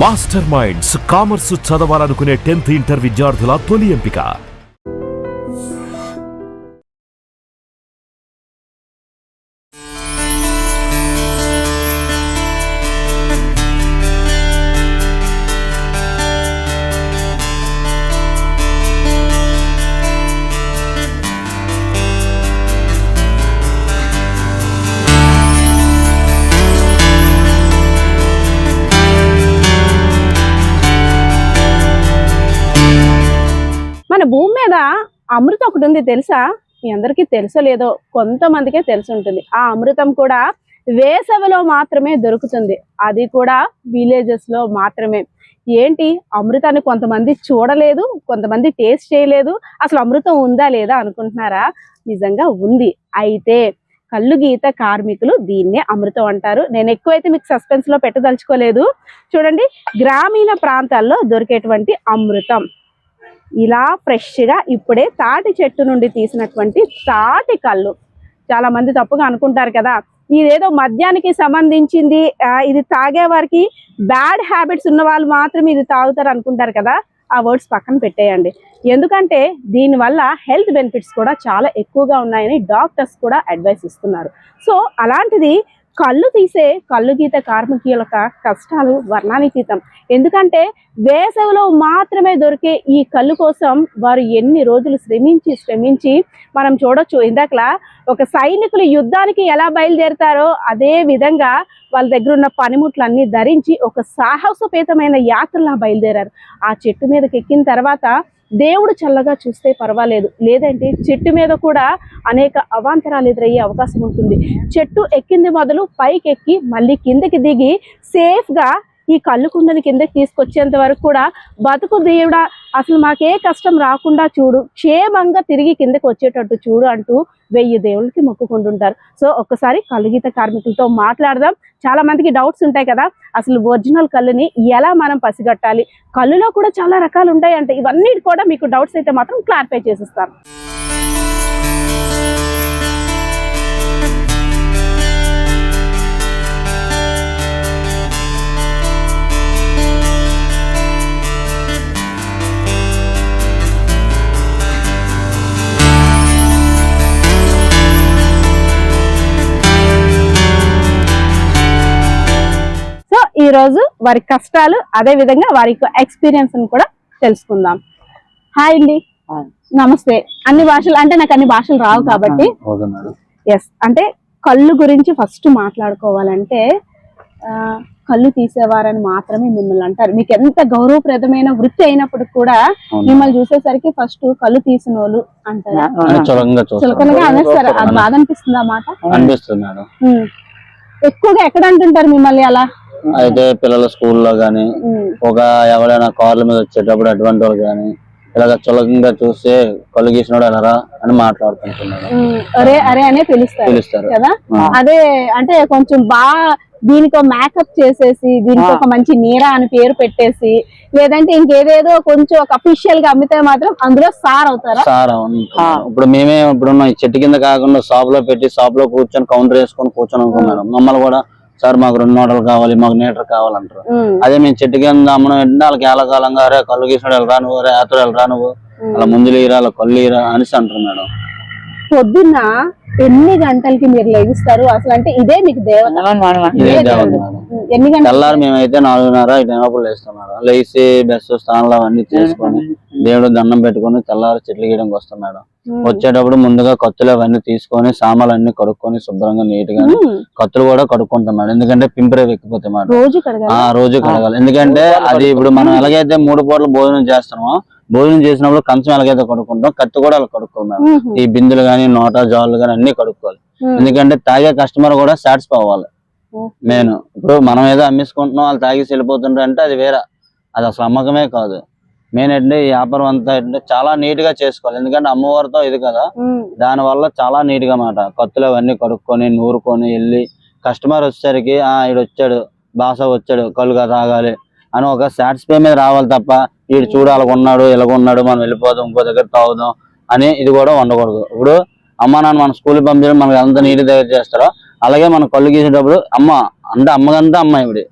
Master minds commerce చదవాలనుకునే 10th inter విద్యార్థుల తొలి ఎంపిక. మన భూమి మీద అమృతం ఒకటి ఉంది తెలుసా? మీ అందరికీ తెలుసో లేదో, కొంతమందికే తెలిసి ఉంటుంది. ఆ అమృతం కూడా వేసవిలో మాత్రమే దొరుకుతుంది, అది కూడా విలేజెస్ లో మాత్రమే. ఏంటి, అమృతాన్ని కొంతమంది చూడలేదు, కొంతమంది టేస్ట్ చేయలేదు, అసలు అమృతం ఉందా లేదా అనుకుంటున్నారా? నిజంగా ఉంది. అయితే కళ్ళు గీత కార్మికులు దీన్నే అమృతం అంటారు. నేను ఎక్కువైతే మీకు సస్పెన్స్ లో పెట్టదలుచుకోలేదు. చూడండి, గ్రామీణ ప్రాంతాల్లో దొరికేటువంటి అమృతం ఇలా ఫ్రెష్గా ఇప్పుడే తాటి చెట్టు నుండి తీసినటువంటి తాటి కళ్ళు. చాలా మంది తప్పుగా అనుకుంటారు కదా, ఇదేదో మద్యానికి సంబంధించింది, ఇది తాగే వారికి బ్యాడ్ హ్యాబిట్స్ ఉన్న వాళ్ళు మాత్రమే ఇది తాగుతారు అనుకుంటారు కదా. ఆ వర్డ్స్ పక్కన పెట్టేయండి. ఎందుకంటే దీనివల్ల హెల్త్ బెనిఫిట్స్ కూడా చాలా ఎక్కువగా ఉన్నాయని డాక్టర్స్ కూడా అడ్వైస్ ఇస్తున్నారు. సో అలాంటిది కళ్ళు తీసే కళ్ళు గీత కార్మికుల కష్టాలు వర్ణాతీతం. ఎందుకంటే వేసవిలో మాత్రమే దొరికే ఈ కళ్ళు కోసం వారు ఎన్ని రోజులు శ్రమించి మనం చూడొచ్చు. ఇందాకలా ఒక సైనికులు యుద్ధానికి ఎలా బయలుదేరుతారో అదే విధంగా వాళ్ళ దగ్గర ఉన్న పనిముట్లన్నీ ధరించి ఒక సాహసోపేతమైన యాత్రలా బయలుదేరారు. ఆ చెట్టు మీదకి ఎక్కిన తర్వాత దేవుడు చల్లగా చూస్తే పర్వాలేదు, లేదంటే చెట్టు మీద కూడా అనేక అవాంతరాలు ఎదురయ్యే అవకాశం ఉంటుంది. చెట్టు ఎక్కింది మొదలు పైకి ఎక్కి మళ్ళీ కిందకి దిగి సేఫ్గా ఈ కళ్ళు కుందని కిందకి తీసుకొచ్చేంత వరకు కూడా బతుకు దేవుడా, అసలు మాకే కష్టం రాకుండా చూడు, క్షేమంగా తిరిగి కిందకి వచ్చేటట్టు చూడు అంటూ 1000 దేవుళ్ళకి మొక్కుకుంటుంటారు. సో ఒక్కసారి కళ్ళు గీత కార్మికులతో మాట్లాడదాం. చాలా మందికి డౌట్స్ ఉంటాయి కదా, అసలు ఒరిజినల్ కళ్ళుని ఎలా మనం పసిగట్టాలి, కళ్ళులో కూడా చాలా రకాలు ఉంటాయి అంటే, ఇవన్నీ కూడా మీకు డౌట్స్ అయితే మాత్రం క్లారిఫై చేసిస్తాను. ఈ రోజు వారి కష్టాలు, అదే విధంగా వారి ఎక్స్పీరియన్స్ కూడా తెలుసుకుందాం. హాయ్ అండి, నమస్తే. అన్ని భాషలు అంటే నాకు అన్ని భాషలు రావు కాబట్టి ఎస్ అంటే కళ్ళు గురించి ఫస్ట్ మాట్లాడుకోవాలంటే కళ్ళు తీసేవారని మాత్రమే మిమ్మల్ని అంటారు. మీకు ఎంత గౌరవప్రదమైన వృత్తి అయినప్పుడు కూడా మిమ్మల్ని చూసేసరికి ఫస్ట్ కళ్ళు తీసిన వాళ్ళు అంటారు, చులకనగా అనేస్తారు. అది బాధ అనిపిస్తుంది ఆ మాట? ఎక్కువగా ఎక్కడ అంటుంటారు మిమ్మల్ని అలా? అయితే పిల్లల స్కూల్లో గానీ, ఒక ఎవరైనా కార్ల మీద వచ్చేటప్పుడు అటువంటి వాళ్ళు గానీ ఇలాగ చులకంగా చూస్తే కళ్ళు గీసినోడు ఎలారా అని మాట్లాడుతుంటున్నారు. అరే అరే అనే పిలుస్తారు కదా. అదే అంటే కొంచెం బాగా దీనికి మేకప్ చేసేసి, దీనికి ఒక మంచి నీరా అని పేరు పెట్టేసి, లేదంటే ఇంకేదేదో కొంచెం ఒక అఫీషియల్ గా అమ్మితే మాత్రం అందులో సార్ అవుతారా? సార్ ఇప్పుడు మేమే ఇప్పుడున్న చెట్టు కింద కాకుండా షాప్ లో పెట్టి షాప్ లో కూర్చొని కౌంటర్ వేసుకొని కూర్చొని అనుకున్నాను. మమ్మల్ని కూడా సార్ మాకు 2 నోటలు కావాలి, మాకు నీటర్ కావాలంటారు. అదే మేము చెట్టు కింద అమ్మడం ఏంటంటే వాళ్ళకి ఏళ్ళకాలంగా అరే కళ్ళు గీసినాడు వెళ్ళరా నువ్వు, రే అతడు వెళ్ళరా నువ్వు, అలా ముందులు ఈరా అలా కళ్ళు ఈరా అనేసి అంటారు మేడం. పొద్దున్న ఎన్ని గంటలకి మీరు లెగిస్తారు అసలు? అంటే ఇదే మీకు దేవత. ఎన్ని గంటలు? తెల్లారు మేమైతే 4:30 ఈ టైంప్పుడు లేస్తాం మేడం. లేచి బెస్ట్ స్నానాలు అవన్నీ చేసుకొని దేవుడు దండం పెట్టుకుని తెల్లారు చెట్లు గీయడానికి వస్తాం మేడం. వచ్చేటప్పుడు ముందుగా కత్తులు అవన్నీ తీసుకొని సామాన్లు అన్ని కడుక్కొని శుభ్రంగా నీట్ గా కత్తులు కూడా కడుక్కుంటాం మేడం. ఎందుకంటే పింపరే ఎక్కిపోతాయి మేడం, రోజు కడగాలి. ఎందుకంటే అది ఇప్పుడు మనం ఎలాగైతే 3 పూటలు భోజనం చేస్తామో, భోజనం చేసినప్పుడు కంచం ఎలాగైతే కడుక్కుంటాం, కత్తి కూడా అలా కడుక్కోవాలి మేడం. ఈ బిందులు గానీ, నోట జాలు గానీ అన్ని కడుక్కోవాలి. ఎందుకంటే తాగే కస్టమర్ కూడా సాటిస్ఫై అవ్వాలి. నేను ఇప్పుడు మనం ఏదో అమ్మేసుకుంటున్నాం, వాళ్ళు తాగేసి వెళ్ళిపోతుంటారు అంటే అది వేరే, అది అసలు అమ్మకమే కాదు. మెయిన్ ఏంటంటే ఈ వ్యాపారం అంతా ఏంటంటే చాలా నీట్ గా చేసుకోవాలి. ఎందుకంటే అమ్మవారితో ఇది కదా, దాని వల్ల చాలా నీట్ గా మాట కత్తులు అవన్నీ కడుక్కొని నూరుకొని వెళ్ళి కస్టమర్ వచ్చేసరికి ఈడు వచ్చాడు, బాస వచ్చాడు, కళ్ళుగా తాగాలి అని ఒక సాటిస్ఫై మీద రావాలి తప్ప వీడు చూడాలనుకున్నాడు ఇలాగున్నాడు మనం వెళ్ళిపోదాం ఇంకో దగ్గర తాగుదాం అని ఇది కూడా ఉండకూడదు. ఇప్పుడు అమ్మ నాన్న మన స్కూల్ పంపించడం మనకి ఎంత నీట్ దగ్గర చేస్తారో అలాగే మనం కళ్ళు గీసేటప్పుడు అమ్మ అంటే అమ్మకంతా అమ్మ ఇవిడి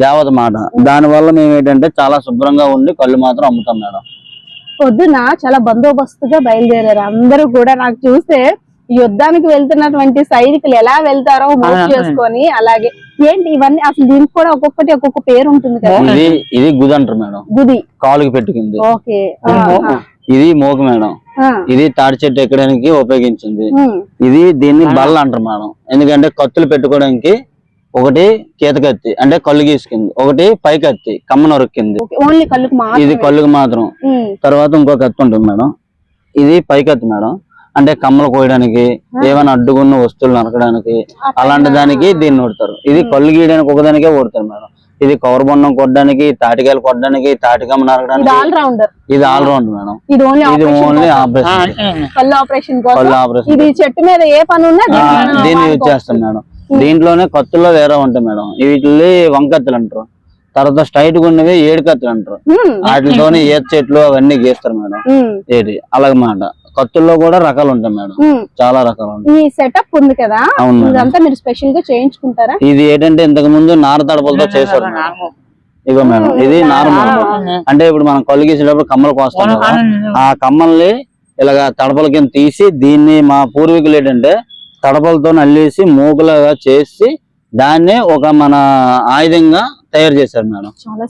దేవత మాట. దాని వల్ల మేము ఏంటంటే చాలా శుభ్రంగా ఉండి కళ్ళు మాత్రం అమ్ముతాం మేడం. పొద్దున చాలా బందోబస్తుగా బయలుదేరారు అందరూ కూడా. నాకు చూస్తే యుద్ధానికి వెళ్తున్నటువంటి సైనికులు ఎలా వెళ్తారో మూవ్ చేసుకొని అలాగే. ఏంటి ఇవన్నీ అసలు? దీనికి కూడా ఒక్కొక్కటి ఒక్కొక్క పేరు ఉంటుంది కదా. ఇది గుది అంటారు మేడం, గుది కాలుకి పెట్టుకుంది. ఓకే. ఇది మోకు మేడం, ఇది తాడి చెట్టు ఎక్కడానికి ఉపయోగించింది. ఇది దీన్ని బల్ల అంటారు మేడం, ఎందుకంటే కత్తులు పెట్టుకోవడానికి. ఒకటి కీతకత్తి అంటే కళ్ళు గీసుకుంది, ఒకటి పైకత్తి కమ్మ నొరుక్కింది, ఓన్లీ కళ్ళుకి ఇది కళ్ళుకి మాత్రం. తర్వాత ఇంకో కత్తి ఉంటుంది మేడం, ఇది పైకత్తి మేడం, అంటే కమ్మలు కోయడానికి, ఏమైనా అడ్డుకున్న వస్తువులు నరకడానికి, అలాంటి దానికి దీన్ని కొడతారు. ఇది కళ్ళు గీయడానికి ఒకదానికే కొడతారు మేడం. ఇది కవర్ బొన్నం కొట్టడానికి, తాటికాయలు కొట్టడానికి, తాటికమ్మ నరకడానికి. ఇది ఆల్ రౌండ్ మేడం. ఇది ఓన్లీ ఆపరేషన్, కళ్ళు ఆపరేషన్. ఇది చెట్టు మీద ఏ పని ఉన్నా దీన్ని యూజ్ చేస్తాం మేడం. దీంట్లోనే కత్తుల్లో వేరే ఉంటాయి మేడం, వీటిని వంకత్తులు అంటారు. తర్వాత స్ట్రైట్ గా ఉన్నవి ఏడు కత్తులు అంటారు, వాటితోనే ఏ చెట్లు అవన్నీ గీస్తారు మేడం. ఏది అలాగమాట. కత్తుల్లో కూడా రకాలు ఉంటాయి మేడం, చాలా రకాలు ఉంటాయి. ఈ సెటప్ ఉంది కదా, ఇదంతా మీరు స్పెషల్ గా చేయించుకుంటారా? ఇది ఏంటంటే ఇంతకు ముందు నార తడపలతో చేశారు మేడం. ఇగో మేడం, ఇది నార్మల్ అంటే ఇప్పుడు మనం కళ్ళు గీసేటప్పుడు కమ్మలు కోస్తాం కదా, ఆ కమ్మల్ని ఇలాగ తడపల కింద తీసి దీన్ని మా పూర్వీకులు ఏంటంటే తడపలతో అల్లేసి మూకులాగా చేసి దాన్నే ఒక మన ఆయుధంగా తయారు చేశారు మేడం. చాలా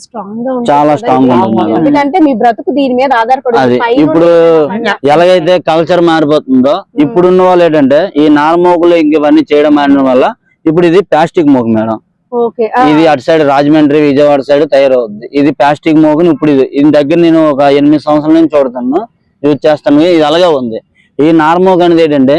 స్ట్రాంగ్ గా ఉంటుంది. ఎందుకంటే మీ బ్రతుకు దీని మీద ఆధారపడి. అది ఇప్పుడు ఎలాగైతే కల్చర్ మారిపోతుందో ఇప్పుడున్న వాళ్ళు ఏంటంటే ఈ నార్మోకులు ఇవన్నీ చేయడం మారిన వల్ల ఇప్పుడు ఇది ప్లాస్టిక్ మోకు మేడం. ఇది అటు సైడ్ రాజమండ్రి విజయవాడ సైడ్ తయారవుద్ది. ఇది ప్లాస్టిక్ మోకుని ఇప్పుడు ఇది దగ్గర నేను ఒక 8 సంవత్సరాల నుంచి చూడతాను, యూజ్ చేస్తాను. ఇది అలాగే ఉంది. ఈ నార్మోక్ అనేది ఏంటంటే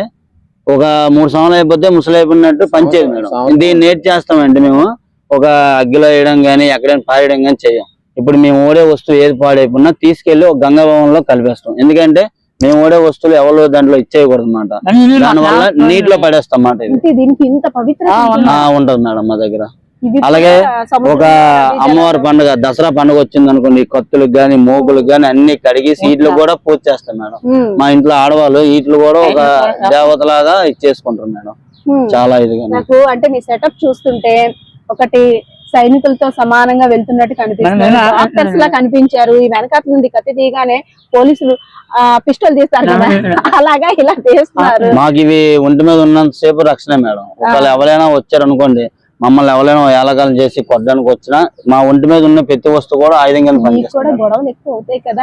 ఒక 3 సంవత్సరాలు అయిపోతే ముసలి అయిపోయినట్టు పనిచేయదు మేడం. దీన్ని నేట్ చేస్తామంటే మేము ఒక అగ్గిలో వేయడం గానీ ఎక్కడైనా పారేయడం గానీ చెయ్యం. ఇప్పుడు మేము ఓడే వస్తువు ఏది పాడైపోయినా తీసుకెళ్లి ఒక గంగా భవనంలో కలిపేస్తాం. ఎందుకంటే మేము ఓడే వస్తువులు ఎవరో దాంట్లో ఇచ్చేయకూడదు అన్నమాట. దానివల్ల నీటిలో పడేస్తాం అన్నమాట. ఉంటది మేడం మా దగ్గర. అలాగే ఒక అమ్మవారి పండుగ దసరా పండుగ వచ్చింది అనుకోండి, కత్తులకు గాని మోగులకు గాని అన్ని కడిగి వీటిలో కూడా పూజ చేస్తాం మేడం. మా ఇంట్లో ఆడవాళ్ళు వీటిలో కూడా ఒక దేవతలాగా ఇచ్చేసుకుంటారు మేడం. చాలా ఇదిగా నాకు అంటే మీ సెటప్ చూస్తుంటే ఒకటి సైనికులతో సమానంగా వెళ్తున్నట్టు కనిపిస్తుంది, డాక్టర్స్ లా కనిపించారు. ఈ వెనకాల నుండి కత్తి తీయగానే పోలీసులు పిస్టల్ తీస్తారు కదా, అలాగా ఇలా తీస్తున్నారు. మాకు ఇవి ఒంటి మీద ఉన్నంత సేపు రక్షణ మేడం. ఒకవేళ ఎవరైనా వచ్చారనుకోండి, మమ్మల్ని ఎవరైనా ఏలకాలం చేసి కొట్టడానికి వచ్చినా మా ఒంటి మీద ఉన్న ప్రతి వస్తువు కూడా ఆయుధంగా పనిచేస్తుంది. గొడవలు ఎక్కువ అవుతాయి కదా,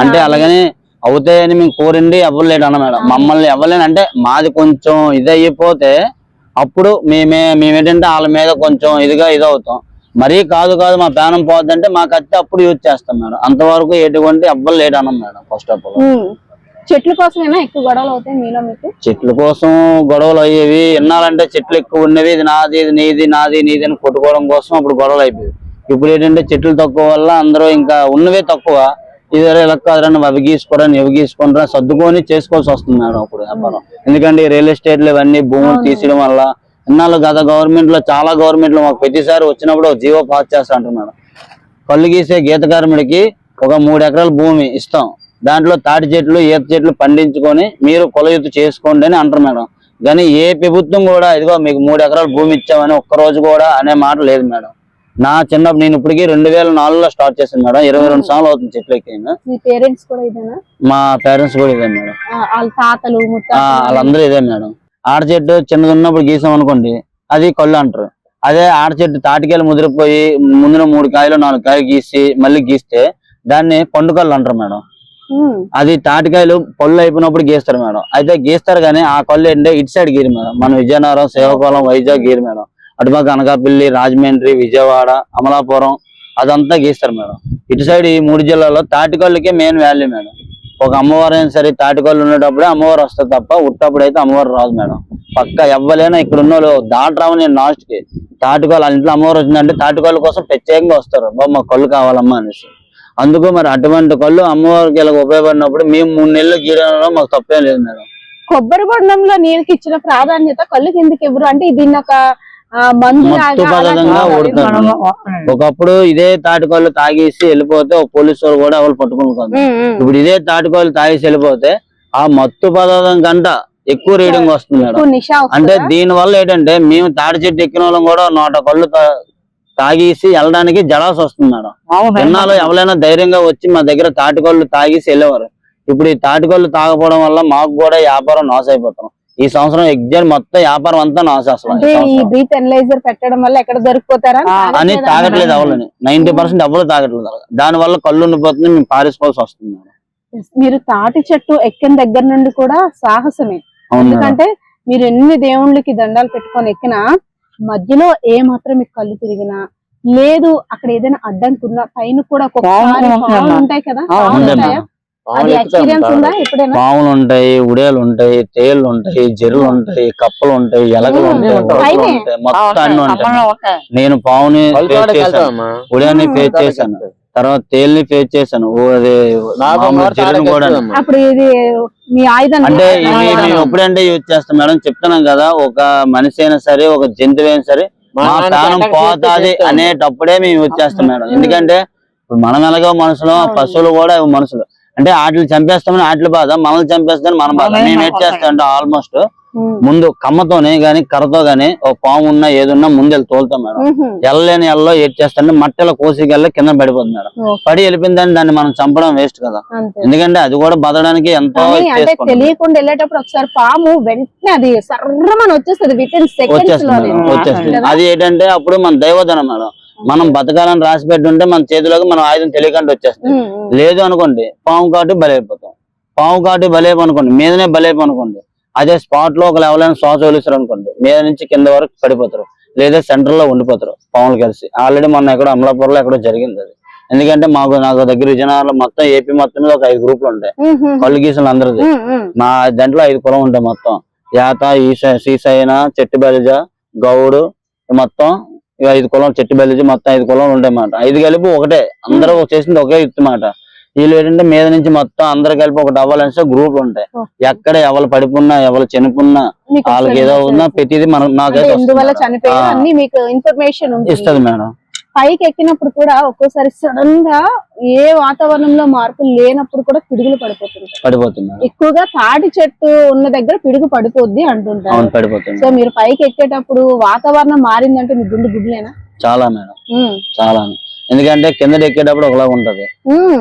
అంటే అలాగనే అవుతాయని మేము కోరిండి ఎవరు అన్న మేడం. మమ్మల్ని ఎవరైనా అంటే మాది కొంచెం ఇదైపోతే అప్పుడు మేమేంటంటే వాళ్ళ మీద కొంచెం ఇదవుతాం. మరీ కాదు మా ప్రాణం పోద్దంటే మా కత్తి అప్పుడు యూజ్ చేస్తాం మేడం. అంతవరకు ఎటువంటి ఎవ్వరు లేట్ అన్నాం మేడం. ఫస్ట్ ఆఫ్ ఆల్ చెట్ల కోసమైనా ఎక్కువ గొడవలు అవుతాయి మీలో మీకు? చెట్ల కోసం గొడవలు అయ్యేవి. ఎన్నాలంటే చెట్లు ఎక్కువ ఉన్నవి, ఇది నాది ఇది నీది నాది నీది అని కొట్టుకోవడం కోసం అప్పుడు గొడవలు అయిపోయి. ఇప్పుడు ఏంటంటే చెట్లు తక్కువ వల్ల అందరూ ఇంకా ఉన్నవే తక్కువ, ఇది ఇలా కాదని అవి గీసుకోవడానికి ఇవి గీసుకుంటారా సర్దుకొని చేసుకోవాల్సి వస్తుంది మేడం అప్పుడు వ్యాపారం. ఎందుకంటే రియల్ ఎస్టేట్లు ఇవన్నీ భూములు తీసేయడం వల్ల ఇన్నాళ్ళు గత గవర్నమెంట్ లో చాలా గవర్నమెంట్ లో మాకు ప్రతిసారి వచ్చినప్పుడు జీవో పాస్ చేస్తా అంటారు మేడం. కళ్ళు గీసే గీత కార్మికుడికి ఒక 3 ఎకరాల భూమి ఇస్తాం, దాంట్లో తాటి చెట్లు ఈత చెట్లు పండించుకొని మీరు కొలయుత్తు చేసుకోండి అని అంటారు మేడం. కానీ ఏ ప్రభుత్వం కూడా ఇదిగో మీకు 3 ఎకరాల భూమి ఇచ్చామని ఒక్కరోజు కూడా అనే మాట లేదు మేడం. నా చిన్నప్పుడు నేను ఇప్పటికి 2004లో స్టార్ట్ చేశాను మేడం. 22 సంవత్సరాలు అవుతుంది చెట్లు ఎక్కిన. మా పేరెంట్స్ కూడా ఇదే మేడం, వాళ్ళందరూ ఇదే మేడం. ఆడ చెట్టు చిన్నది ఉన్నప్పుడు గీసాం అనుకోండి అది కళ్ళు అంటారు. అదే ఆడ చెట్టు తాటికాయలు ముదిరిపోయి ముందున 3 కాయలు 4 కాయలు గీసి మళ్ళీ గీస్తే దాన్ని పండు కళ్ళు అంటారు మేడం. అది తాటికాయలు పళ్ళు అయిపోయినప్పుడు గీస్తారు మేడం. అయితే గీస్తారు కానీ ఆ కళ్ళు ఏంటంటే ఇటు సైడ్ గీరు మేడం. మన విజయనగరం, శ్రీకాకుళం, వైజాగ్ గీరు మేడం. అటుపక్క అనకాపల్లి, రాజమండ్రి, విజయవాడ, అమలాపురం అదంతా గీస్తారు మేడం. ఇటు సైడ్ ఈ 3 జిల్లాల్లో తాటికళ్ళకే మెయిన్ వాల్యూ మేడం. ఒక అమ్మవారు అయినా సరే తాటికళ్ళు ఉండేటప్పుడే అమ్మవారు వస్తుంది తప్ప ఉట్టప్పుడు అయితే అమ్మవారు రాదు మేడం. పక్క ఎవ్వలేనా ఇక్కడ ఉన్న వాళ్ళు దాటరావు. నేను లాస్ట్ కి తాటికళ్ళు వాళ్ళ ఇంట్లో అమ్మవారు వచ్చిందంటే తాటికళ్ళ కోసం ప్రత్యేకంగా వస్తారు, బాబు మాకు కళ్ళు కావాలమ్మా అనేసి. అందుకు మరి అటువంటి కళ్ళు అమ్మవారికి ఇలా ఉపయోగపడినప్పుడు మేము 3 నెలలు గీయడంలో మాకు తప్పేం లేదు మేడం. కొబ్బరి బొండంలో నీళ్ళకి ఇచ్చిన ప్రాధాన్యత కళ్ళుకి ఎందుకు ఇవ్వరు? అంటే దీన్ని ఒక మత్తు పదార్థంగా ఓడుతారు. ఒకప్పుడు ఇదే తాటికళ్ళు తాగేసి వెళ్ళిపోతే ఒక పోలీసు వాళ్ళు కూడా ఎవరు పట్టుకుంటారు. ఇప్పుడు ఇదే తాటికళ్ళు తాగేసి వెళ్ళిపోతే ఆ మత్తు పదార్థం కంట ఎక్కువ రీడింగ్ వస్తుంది మేడం. ఎక్కువ నిశా అంటే వస్తుందా? దీని వల్ల ఏంటంటే మేము తాడి చెట్టు ఎక్కిన వాళ్ళం కూడా 100 కళ్ళు తాగేసి వెళ్ళడానికి జడాల్సి వస్తుంది మేడం. ఎన్నాళ్ళు ఎవరైనా ధైర్యంగా వచ్చి మా దగ్గర తాటికళ్ళు తాగేసి వెళ్ళేవారు. ఇప్పుడు ఈ తాటికళ్ళు తాగపోవడం వల్ల మాకు కూడా వ్యాపారం నాశ అయిపోతాం. ఈ సంవత్సరం ఎగ్జామ్ మొత్తం వ్యాపారం అంతా నాశ అసలు అంటే ఈ బ్రీత్ ఎనలైజర్ పెట్టడం వల్ల ఎక్కడ దొరికిపోతారా అని తాగట్లేదు అవ్వాలని 90% ఎవరు తాగట్లేదు. దాని వల్ల కళ్ళు ఉండిపోతుంది, మేము పారిపోవాల్సి వస్తుంది మేడం. మీరు తాటి చెట్టు ఎక్కిన దగ్గర నుండి కూడా సాహసమే. అవును మేడం. ఎందుకంటే మీరు ఎన్ని దేవుళ్ళకి దండాలు పెట్టుకొని ఎక్కినా మధ్యలో ఏ మాత్రం మీకు కళ్ళు తిరిగినా లేదు, అక్కడ ఏదైనా అడ్డంకున్నా పైన కూడా ఒక్కొక్కసారి పాములు ఉంటాయి కదా, పాములు ఉంటాయి ఉంటాయా? మేడం. అది ఎక్స్పీరియన్స్ ఉందా ఎప్పుడైనా? పాములు ఉంటాయి, ఉడేలు ఉంటాయి, తేళ్లు ఉంటాయి, జెర్రులు ఉంటాయి, కప్పలు ఉంటాయి, ఎలకలు ఉంటాయి, ఉడతలు ఉంటాయి, మొత్తం అన్ని ఉంటాయి. నేను పావుని ఫేస్ చేశాను, ఉడేని ఫేస్ చేశాను, తర్వాత తేలిని ఫేస్ చేశాను, జెర్రుని కూడా. అప్పుడు ఇది మీ ఆయుధం అంటే ఇవి మేము ఎప్పుడంటే యూజ్ చేస్తాం మేడం, చెప్తున్నాం కదా. ఒక మనిషి అయినా సరే, ఒక జంతువు అయినా సరే మా ప్రాణం పోతాది అనేటప్పుడే మేము యూజ్ చేస్తాం మేడం. ఎందుకంటే ఇప్పుడు మనం ఎలాగో మనుషులు, పశువులు కూడా మనుషులు. అంటే వాటిని చంపేస్తామని వాటి బాధ, మనల్ని చంపేస్తామని మన బాధ. మేము ఏం చేస్తాం అంటే ఆల్మోస్ట్ ముందు కమ్మతోనే గాని కర్రతో గాని ఒక పాము ఉన్నా ఏదున్నా ముందు వెళ్ళి తోలుతాం మేడం. ఎల్లలేని ఎల్లో ఏడ్ చేస్తాంటే మట్టెల కోసికెళ్ళి కింద పడిపోతుంది మేడం. పడి వెళ్ళిపోయిందని దాన్ని మనం చంపడం వేస్ట్ కదా. ఎందుకంటే అది కూడా బతకడానికి ఎంతో తెలియకుండా వెళ్ళేటప్పుడు ఒకసారి పాము వెంటనే అది సర్రమని వచ్చేస్తుంది, వచ్చేస్తుంది. అది ఏంటంటే అప్పుడు మన దైవధనం మేడం. మనం బతకాలని రాసి పెట్టి ఉంటే మన చేతిలోకి మనం ఆయుధం తెలియకుండా వచ్చేస్తుంది. లేదు అనుకోండి పాము కాటు బలైపోతాం. పాము కాటు బలైపోనుకోండి, మీదనే బలైపోనుకోండి, అదే స్పాట్ లో ఒక ఎవరైనా శ్వాస వదిలేసారు అనుకోండి, మీద నుంచి కింద వరకు పడిపోతారు, లేదా సెంటర్ లో ఉండిపోతారు పాములు కలిసి. ఆల్రెడీ మొన్న ఎక్కడో అమలాపురంలో ఎక్కడో జరిగింది అది. ఎందుకంటే నాకు దగ్గర విజయనగరంలో మొత్తం ఏపీ మొత్తం మీద ఒక 5 గ్రూపులు ఉంటాయి, కళ్ళు గీసులు అందరిది. మా దాంట్లో 5 కులం ఉంటాయి మొత్తం. యాత, శ్రీశైన, చెట్టు బలిజ, గౌడు, మొత్తం 5 కులం, చెట్టు బలిజ, మొత్తం 5 కులం ఉంటాయి మాట. 5 కలిపి ఒకటే, అందరూ చేసింది ఒకే యుక్తి మాట. వీళ్ళు ఏంటంటే మీద నుంచి మొత్తం అందరు కలిపి ఒకటి అవ్వాలంటే గ్రూపులు ఉంటాయి. ఎక్కడ ఎవరు పడిపోన్నా, ఎవరు చనిపోన్నా, వాళ్ళకి ఏదో ఉన్నా ప్రతిదీ మనం నాకైతే ఇస్తుంది మేడం. పైకి ఎక్కినప్పుడు కూడా ఒక్కోసారి సడన్ గా ఏ వాతావరణంలో మార్పులు లేనప్పుడు కూడా పిడుగులు పడిపోతుంది. ఎక్కువగా తాటి చెట్టు ఉన్న దగ్గర పిడుగు పడిపోద్ది అంటుంటారు. సో మీరు పైకి ఎక్కేటప్పుడు వాతావరణం మారిందంటే మీ గుడ్లేనా? చాలా మేడం, చాలా. ఎందుకంటే కింద ఎక్కేటప్పుడు ఒకలా ఉంటది,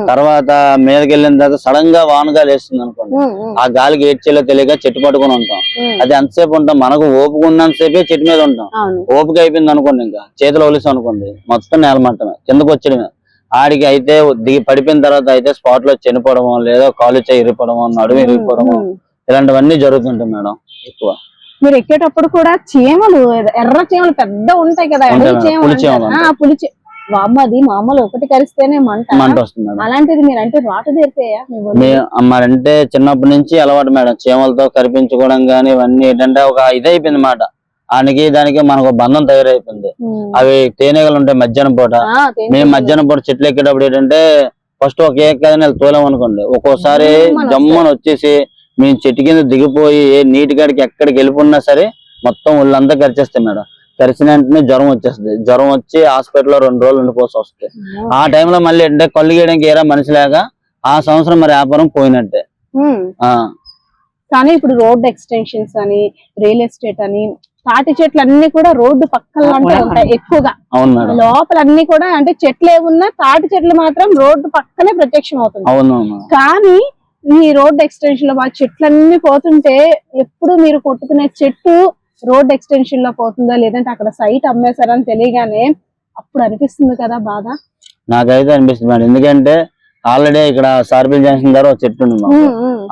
తర్వాత మీదకి వెళ్ళిన తర్వాత సడన్ గా వానగాలి వేస్తుంది అనుకోండి, ఆ గాలికి ఏడ్చేలో తెలియక చెట్టు పట్టుకుని ఉంటాం. అది ఎంతసేపు ఉంటాం, మనకు ఓపిక ఉన్నంతసేపే చెట్టు మీద ఉంటాం. ఓపిక అయిపోయింది అనుకోండి, ఇంకా చేతిలో ఒలిసాం అనుకోండి, మొత్తం నేలమట్టమే, కిందకు వచ్చేయడమే. ఆడికి అయితే దిగి పడిపోయిన తర్వాత అయితే స్పాట్ లో చనిపోవడమో, లేదా కాలు చేయి ఇరిగిపోవడమో, నడుము ఇరిగిపోవడమో, ఇలాంటివన్నీ జరుగుతుంటాయి మేడం. ఎక్కువ మీరు ఎక్కేటప్పుడు కూడా చీమలు, ఎర్ర చీమలు పెద్ద ఉంటాయి కదా, పులిచి అది మామూలు ఒకటి కరిస్తేనే మంట వస్తుంది. అలాంటిది మీరు అంటే రాటు తీరిపోయా? మరంటే చిన్నప్పటి నుంచి అలవాటు మేడం, చీమలతో కరిపించుకోవడం గానీ ఇవన్నీ ఏంటంటే ఒక ఇదైపోయింది మాట. దానికి మనకు బంధం తయారైపోయింది. అవి తేనెగలు ఉంటాయి మధ్యాహ్నం పూట. మేము మధ్యాహ్నం పూట చెట్లు ఎక్కేటప్పుడు ఏంటంటే ఫస్ట్ ఒక ఏకదని తోలాం అనుకోండి, ఒక్కోసారి జమ్మని వచ్చేసి మేము చెట్టు కింద దిగిపోయి నీటి కాడికి ఎక్కడికి వెళ్ళిపోయినా సరే మొత్తం ఒళ్ళంతా కరిచేస్తాయి మేడం. కరిచిన వెంటనే జ్వరం వచ్చేస్తుంది. జ్వరం వచ్చి హాస్పిటల్లో 2 రోజులు ఉండిపోసి వస్తుంది. ఆ టైంలో మళ్ళీ అంటే కళ్ళు గీయడానికి ఏరా మనిషి లేక ఆ సంవత్సరం మరి వ్యాపారం పోయినట్టే. కానీ ఇప్పుడు రోడ్ ఎక్స్టెన్షన్స్ అని, రియల్ ఎస్టేట్ అని, తాటి చెట్లు అన్ని కూడా రోడ్డు పక్కన ఉంటాయి ఎక్కువగా. లోపల అన్ని కూడా అంటే చెట్లు ఏమున్నా తాటి చెట్లు మాత్రం రోడ్డు పక్కనే ప్రత్యక్షం అవుతుంది. కానీ ఈ రోడ్ ఎక్స్టెన్షన్ లో మా చెట్లన్నీ పోతుంటే ఎప్పుడు మీరు కొట్టుకునే చెట్టు రోడ్ ఎక్స్టెన్షన్ లో పోతుందా, లేదంటే అక్కడ సైట్ అమ్మేశారని తెలియగానే అప్పుడు అనిపిస్తుంది కదా బాధ? నాకైతే అనిపిస్తుంది మేడం. ఎందుకంటే ఆల్రెడీ ఇక్కడ సార్బిల్ జంక్షన్ దగ్గర ఒక చెట్టు ఉంది.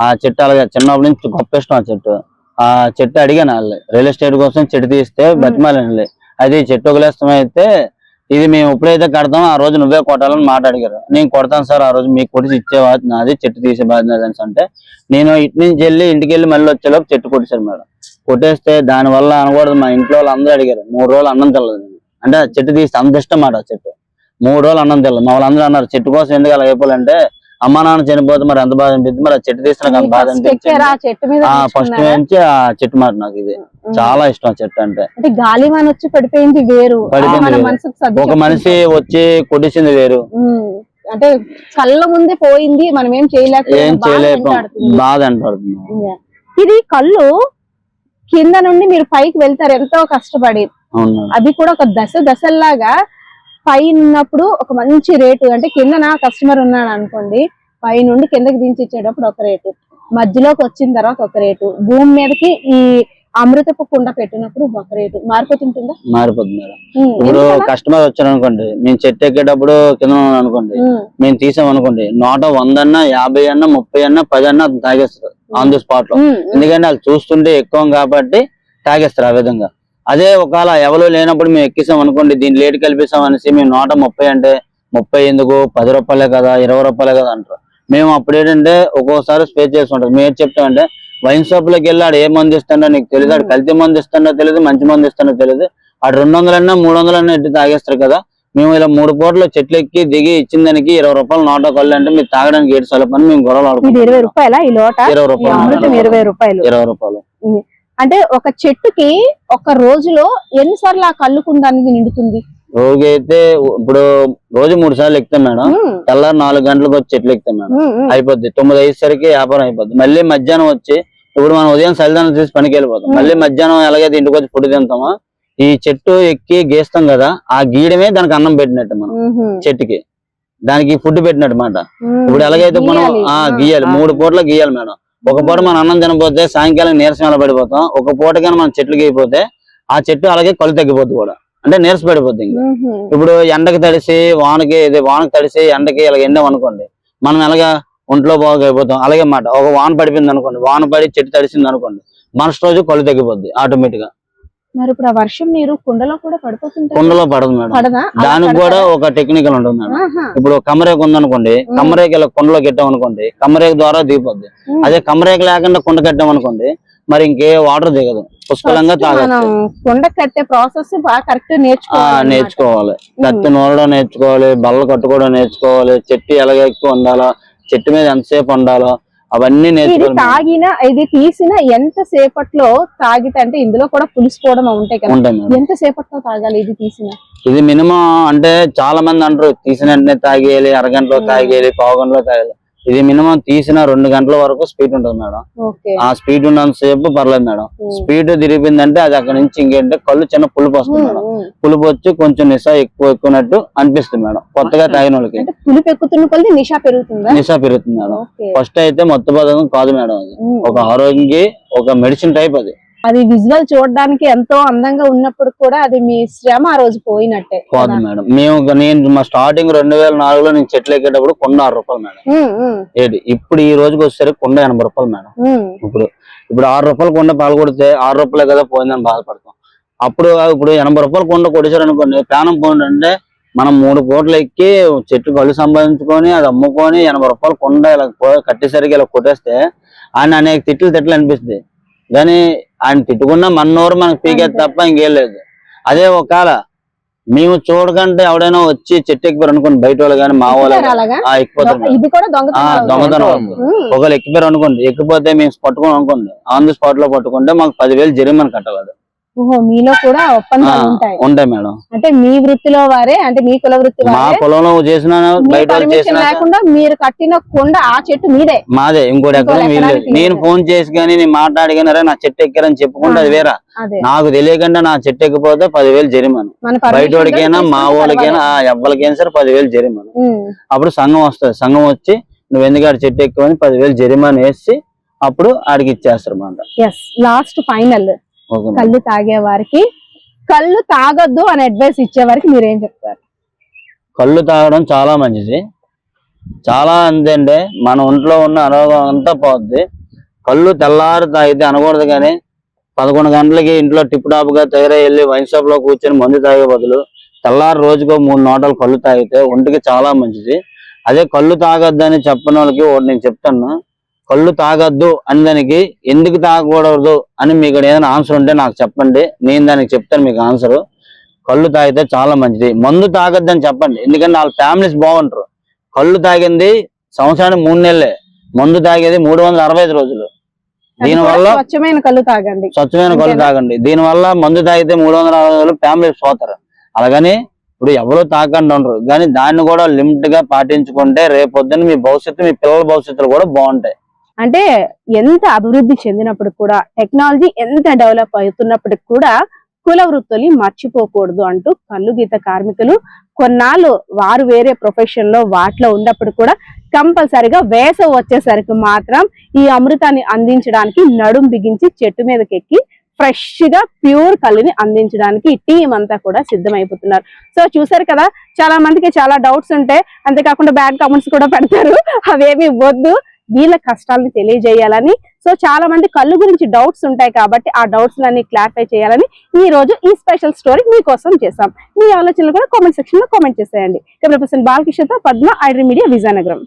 ఆ చెట్టు అలాగే చిన్నప్పటి నుంచి గొప్ప ఇష్టం. ఆ చెట్టు అడిగాను వాళ్ళు రియల్ ఎస్టేట్ కోసం చెట్టు తీస్తే బతిమాలండి, అది చెట్టు ఒకలేస్తమైతే ఇది మేము ఎప్పుడైతే కడతాం ఆ రోజు నువ్వే కొట్టాలని మాట అడిగారు. నేను కొడతాను సార్, ఆ రోజు మీకు కొట్టి ఇచ్చే బాధ్యత నాది, చెట్టు తీసే బాధ్యత అంటే నేను ఇటు నుంచి వెళ్ళి ఇంటికి వెళ్ళి మళ్ళీ వచ్చేలోపు చెట్టు కొట్టేశారు మేడం. కొట్టేస్తే దాని వల్ల అనకూడదు, మా ఇంట్లో వాళ్ళు అందరూ అడిగారు. 3 రోజులు అన్నం తెల్లదు. అంటే చెట్టు తీస్తే అంత ఇష్టం మాట చెట్టు. 3 రోజులు అన్నం తెల్లదు. మా వాళ్ళందరూ అన్నారు చెట్టు కోసం ఎందుకు అలా అయిపోవాలంటే అమ్మ నాన్న చనిపోతే మరి ఎంత బాధ అనిపిస్తుంది, మరి ఆ చెట్టు తీస్తే నాకు అంత బాధ అనిపించింది. ఫస్ట్ నుంచి ఆ చెట్టు మాట నాకు ఇది చాలా ఇష్టం. ఆ చెట్టు అంటే గాలివాన వచ్చి పడిపోయింది వేరు, ఒక మనిషి వచ్చి కొట్టేసింది వేరు. అంటే కళ్ళ ముందే పోయింది, మనం ఏం చేయలేక బాధ అంటారు. ఇది కళ్ళు కింద నుండి మీరు పైకి వెళ్తారు ఎంతో కష్టపడి, అవును మేడం. అది కూడా ఒక దశల్లాగా పైన ఉన్నప్పుడు ఒక మంచి రేటు, అంటే కిందన కస్టమర్ ఉన్నాడు అనుకోండి, పై నుండి కిందకి దించి ఇచ్చేటప్పుడు ఒక రేటు, మధ్యలోకి వచ్చిన తర్వాత ఒక రేటు, భూమి మీదకి ఈ అమృతపు కుండ పెట్టినప్పుడు ఒక రేటు మారిపోతుంటుందా? మారిపోతుంది మేడం. ఇప్పుడు కస్టమర్ వచ్చారు అనుకోండి, మేము చెట్టు ఎక్కేటప్పుడు కింద ఉన్నాం అనుకోండి, మేము తీసాం అనుకోండి, 100 అన్నా 50 అన్నా 30 అన్నా 10 అన్నా తాగేస్తారు ఆన్ ది స్పాట్ లో. ఎందుకంటే వాళ్ళు చూస్తుంటే ఎక్కువ కాబట్టి తాగేస్తారు ఆ విధంగా. అదే ఒకవేళ ఎవరు లేనప్పుడు మేము ఎక్కిసాం అనుకోండి, దీన్ని లేట్ కల్పిస్తాం అనేసి మేము 130 అంటే 30 ఎందుకు, 10 రూపాయలే కదా 20 రూపాయలే కదా అంటారు. మేము అప్పుడు ఏంటంటే ఒక్కోసారి స్పే చేసుకుంటాం. మేము ఏం చెప్తామంటే, వైన్ షాప్ లోకి వెళ్ళి ఆడు ఏ మంది ఇస్తాడో నీకు తెలియదు, ఆడు కల్తీ మంది ఇస్తాడో తెలియదు, మంచి మంది ఇస్తాడో తెలియదు, ఆడు 200 అన్నా 300 అన్నా ఎట్టి తాగేస్తారు కదా. మేము ఇలా 3 పూటలు చెట్లు ఎక్కి దిగి ఇచ్చిన దానికి 20 రూపాయలు నోట కళ్ళు అంటే మీరు తాగడానికి ఏడు సార్లు పని మేము గొడవలు ఆడుకుంటాం. 20 రూపాయల ఈ లోట? 20 రూపాయలు. 20 రూపాయలు. 20 రూపాయలు. అంటే ఒక చెట్టుకి ఒక రోజులో ఎన్నిసార్లు ఆ కళ్ళుకుండా అనేది నిండుతుంది? రోజు అయితే ఇప్పుడు రోజు 3 సార్లు ఎక్కుతాం మేడం. తెల్లారి 4 గంటలకు వచ్చి చెట్లు ఎక్కుతాం మేడం, అయిపోద్ది. 9 అయ్యేసరికి వ్యాపారం అయిపోద్ది. మళ్ళీ మధ్యాహ్నం వచ్చి, ఇప్పుడు మనం ఉదయం చలిదానం చేసి పనికి వెళ్ళిపోతాం, మళ్ళీ మధ్యాహ్నం ఎలాగైతే ఇంటికి వచ్చి ఫుడ్ తింటామో, ఈ చెట్టు ఎక్కి గీస్తాం కదా, ఆ గీయడమే దానికి అన్నం పెట్టినట్టు మనం చెట్టుకి, దానికి ఫుడ్ పెట్టినట్టు మాట. ఇప్పుడు ఎలాగైతే మనం గీయాలి, 3 పూటలు గీయాలి మేడం. ఒక పూట మనం అన్నం తినపోతే సాయంకాలం నీరసం పడిపోతాం, ఒక పూట కానీ మనం చెట్లు గీయిపోతే ఆ చెట్టు అలాగే కళ్ళు తగ్గిపోద్ది కూడా, అంటే నీరస పడిపోద్ది. ఇప్పుడు ఎండకి తడిసి వానకి తడిసి ఎండకి ఇలా ఎండాం అనుకోండి, మనం ఎలాగా ఒంట్లో బాగా అయిపోతాం. అలాగే మాట, ఒక వాన పడిపోయింది అనుకోండి, వాన పడి చెట్టు తడిసింది అనుకోండి, మరుసటి రోజు కళ్ళు తగ్గిపోద్ది ఆటోమేటిక్ గా. మరి ఇప్పుడు ఆ వర్షం నీరు కుండలో కూడా పడిపోతుంది? కుండలో పడదు మేడం, దానికి కూడా ఒక టెక్నికల్ ఉంటుంది మేడం. ఇప్పుడు కమ్మరేక ఉందనుకోండి, కమ్మరేక ఇలా కుండలో కట్టాం అనుకోండి, కమ్మరేక ద్వారా దిగిపోద్ది. అదే కమ్మరేక లేకుండా కుండ కట్టాం అనుకోండి, మరి ఇంకే వాటర్ దిగదు, పుష్కలంగా తాగొచ్చు. కుండ కట్టే ప్రాసెస్ బాగా కరెక్ట్ నేర్చుకోవాలి. కత్తి నూరడం నేర్చుకోవాలి, బల్ల కట్టుకోవడం నేర్చుకోవాలి, చెట్టు ఎలాగ ఎక్కువ ఉండాలో, చెట్టు మీద ఎంతసేపు ఉండాలో అవన్నీ నేర్చుకోవాలి. తాగిన ఇది తీసిన ఎంత సేపట్లో తాగితే, అంటే ఇందులో కూడా పులిసిపోవడం ఉంటాయి కదా, ఎంత సేపట్లో తాగాలి ఇది తీసిన? ఇది మినిమం అంటే చాలా మంది అంటారు తీసిన వెంటనే తాగేయాలి, అరగంటలో తాగేయాలి, పావు గంటలో తాగేయాలి. ఇది మినిమం తీసిన 2 గంటల వరకు స్పీడ్ ఉంటుంది మేడం. ఆ స్పీడ్ ఉన్నంత సేపు పర్లేదు మేడం. స్పీడ్ తిరిగిపోయిందంటే అది అక్కడ నుంచి ఇంకేంటే కళ్ళు చిన్న పులుపు వస్తుంది మేడం. పులుపు వచ్చి కొంచెం నిశా ఎక్కువనట్టు అనిపిస్తుంది మేడం కొత్తగా తాగిన వాళ్ళకి. పులుపు ఎక్కుతున్న కొద్ది నిశా పెరుగుతుంది మేడం. ఫస్ట్ అయితే మత్తు పదార్థం కాదు మేడం, అది ఒక ఆరోగ్యానికి ఒక మెడిసిన్ టైప్. అది విజువల్ చూడడానికి ఎంతో అందంగా ఉన్నప్పుడు కూడా అది మీ శ్రమ ఆ రోజు పోయినట్టే పోదు మేడం. నేను మా స్టార్టింగ్ 2004లో నేను చెట్లు ఎక్కేటప్పుడు కుండ 6 రూపాయలు మేడం. ఇప్పుడు ఈ రోజుకి వచ్చేసరికి కుండ 80 రూపాయలు మేడం. ఇప్పుడు 6 రూపాయలు కుండ పాలు కొడితే 6 రూపాయలే కదా పోయిందని బాధపడతాం. ఇప్పుడు 80 రూపాయలు కుండ కొట్టేశారు అనుకోండి, ప్రాణం పోయింది. అంటే మనం 3 పూటలు ఎక్కి చెట్టు కళ్ళు సంపాదించుకొని అది అమ్ముకొని 80 రూపాయలు కుండ ఇలా కట్టేసరికి ఇలా కొట్టేస్తే ఆయన అనేక తిట్లు అనిపిస్తుంది. కానీ ఆయన తిట్టుకున్నా మన్నోరు మనకు పీకేది తప్ప ఇంకేం లేదు. అదే ఒకవేళ మేము చూడకంటే ఎవడైనా వచ్చి చెట్టు ఎక్కిపోయారు అనుకోండి, బయట వాళ్ళు కానీ మా వాళ్ళు ఎక్కిపోతారు. దొంగతనం ఒకవేళ ఎక్కిపోయారు అనుకోండి, ఎక్కిపోతే మేము పట్టుకుని అనుకోండి, ఆన్ ది స్పాట్ లో పట్టుకుంటే మాకు 10,000 జరిమానా కట్టగలదు. మీలో కూడా ఒప్పందాలు ఉంటాయి మేడం. అంటే మీ వృత్తిలో వారే, అంటే మీ కుల వృత్తి మా పొలంలో చేసిన బయట లేకుండా మీరు కట్టిన కొండ ఆ చెట్టు మాదే, ఇంకోటి ఎక్కడ నేను ఫోన్ చేసి కానీ నేను మాట్లాడి కానీ నా చెట్టు ఎక్కారని చెప్పుకుంటే అది వేరా. నాకు తెలియకుండా నా చెట్టు ఎక్కిపోతే 10,000 జరిమానా. బయట వాడికైనా మా వాళ్ళకైనా ఎవరికైనా సరే 10,000 జరిమానా. అప్పుడు సంఘం వస్తుంది, సంఘం వచ్చి నువ్వు ఎందుకు చెట్టు ఎక్కువని 10,000 జరిమానా వేసి అప్పుడు ఆడికి ఇచ్చేస్తారు అన్నమాట. లాస్ట్ ఫైనల్, కళ్ళు తాగే వారికి కళ్ళు తాగొద్దు అని అడ్వైస్ ఇచ్చేవారికి మీరేం చెప్తారు? కళ్ళు తాగడం చాలా మంచిది, చాలా అంతే. మన ఒంట్లో ఉన్న అనారోగ్యం అంతా పోద్ది. కళ్ళు తెల్లారు తాగితే అనకూడదు, కానీ 11 గంటలకి ఇంట్లో టిప్ టాప్ గా తయారై వెళ్ళి వైన్ షాప్ లో కూర్చొని మందు తాగే బదులు తెల్లారు రోజుకో 3 నోటలు కళ్ళు తాగితే ఒంటికి చాలా మంచిది. అదే కళ్ళు తాగొద్దు అని చెప్పిన వాళ్ళకి నేను చెప్తాను, కళ్ళు తాగొద్దు అని దానికి ఎందుకు తాగకూడదు అని మీకు ఏదైనా ఆన్సర్ ఉంటే నాకు చెప్పండి, నేను దానికి చెప్తాను మీకు ఆన్సర్. కళ్ళు తాగితే చాలా మంచిది. మందు తాగొద్దు అని చెప్పండి, ఎందుకంటే వాళ్ళ ఫ్యామిలీస్ బాగుంటారు. కళ్ళు తాగింది సంవత్సరానికి 3 నెలలే, మందు తాగేది 365 రోజులు. దీనివల్ల స్వచ్ఛమైన కళ్ళు తాగండి. దీనివల్ల మందు తాగితే 360 రోజులు ఫ్యామిలీస్ పోతారు. అలాగని ఇప్పుడు ఎవరు తాకండి ఉండరు, కానీ దాన్ని కూడా లిమిట్ గా పాటించుకుంటే రేపొద్దున మీ భవిష్యత్తు, మీ పిల్లల భవిష్యత్తులు కూడా బాగుంటాయి. అంటే ఎంత అభివృద్ధి చెందినప్పుడు కూడా, టెక్నాలజీ ఎంత డెవలప్ అవుతున్నప్పటికి కూడా కుల వృత్తుల్ని మర్చిపోకూడదు అంటూ కల్లు గీత కార్మికులు కొన్నాళ్ళు వారు వేరే ప్రొఫెషన్ లో వాటిలో ఉన్నప్పుడు కూడా కంపల్సరిగా వేసవి వచ్చేసరికి మాత్రం ఈ అమృతాన్ని అందించడానికి నడుం బిగించి చెట్టు మీదకి ఎక్కి ఫ్రెష్ గా ప్యూర్ కల్లుని అందించడానికి టీం అంతా కూడా సిద్ధమైపోతున్నారు. సో చూసారు కదా, చాలా మందికి చాలా డౌట్స్ ఉంటాయి, అంతేకాకుండా బ్యాడ్ కామెంట్స్ కూడా పెడతారు. అవేమి వద్దు, వీళ్ళ కష్టాలని తెలియజేయాలని. సో చాలా మంది కళ్ళు గురించి డౌట్స్ ఉంటాయి కాబట్టి ఆ డౌట్స్ అన్ని క్లారిఫై చేయాలని ఈ రోజు ఈ స్పెషల్ స్టోరీ మీకోసం చేసాం. మీ ఆలోచనలు కూడా కామెంట్ సెక్షన్ లో కామెంట్ చేసేయండి. కెమెరా పర్సన్ బాలకృష్ణతో పద్మ, ఐడ్రీ మీడియా, విజయనగరం.